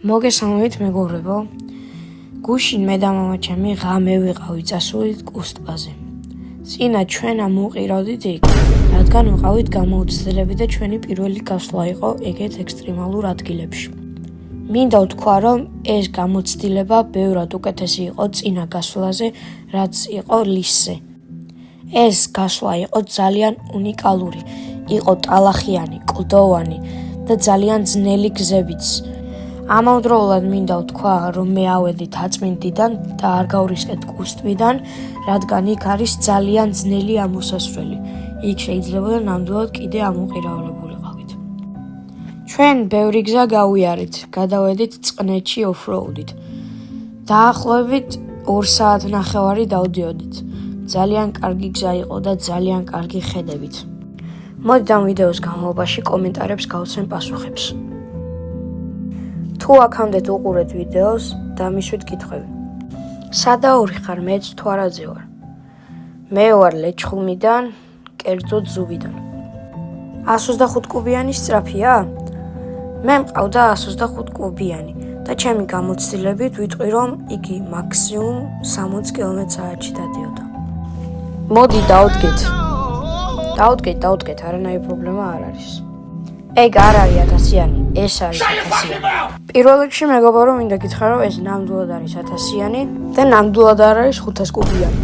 მოგესალმებით მეგობრებო. გუშინ მე და მამაჩემი ღამე ვიყავით წასულით კუსტბაზე. წინა ჩვენ ამოვყირავდით იქ, რადგან ვიყავით გამოუცდელები და ჩვენი პირველი გასვლა იყო ეგეთ ექსტრემალურ ადგილებში. მინდა ვთქვა, რომ ეს გამოცდილება ბევრად უკეთესი იყო წინა გასვლაზე, რაც იყო ლისზე. ეს გასვლა იყო ძალიან უნიკალური, იყო ტალახიანი, კლდოვანი და ძალიან ძნელი გზებიც. ამავდროულად მინდა ვთქვა, რომ მე ავედი თაწმინდიდან და არ გავრისკეთ კუსტბიდან, რადგან იქ არის ძალიან ძნელი ამოსასვლელი. იქ შეიძლებოდა ნამდვილად კიდე ამოყირავლებულიყავით. ჩვენ ბევრი გზა გავიარეთ, გადავედით წყნეთში ოფროუდით. დაახლოებით 2 საათნახევარი დავდიოდით. ძალიან კარგი გზა იყო და ძალიან კარგი ხედებით. მოდით ამ ვიდეოს განმავლობაში კომენტარებს გავცემ პასუხებს. თუ აქამდე უყურეთ ვიდეოს, დამისვით კითხვები. სადაური ხარ, მეც თუ არაძე ვარ? მე ვარ ლეჩხუმიდან, კერძოდ ზუბიდან. 125 კუბიანი სწრაფია? მე მყავდა 125 კუბიანი და ჩემი გამოცდილებით ვიტყვი, რომ იგი მაქსიმუმ 60 კმ/სთ დადიოდა. მოდი დავდგეთ. დავდგეთ, არანაირი პრობლემა არ არის. ეგ არ არის 1000-იანი, ეს არის 1000-იანი. პირველ რიგში მეგობარო მინდა გითხრა, რომ ეს ნამდვილად არის 1000-იანი და ნამდვილად არ არის 500 კუბიანი.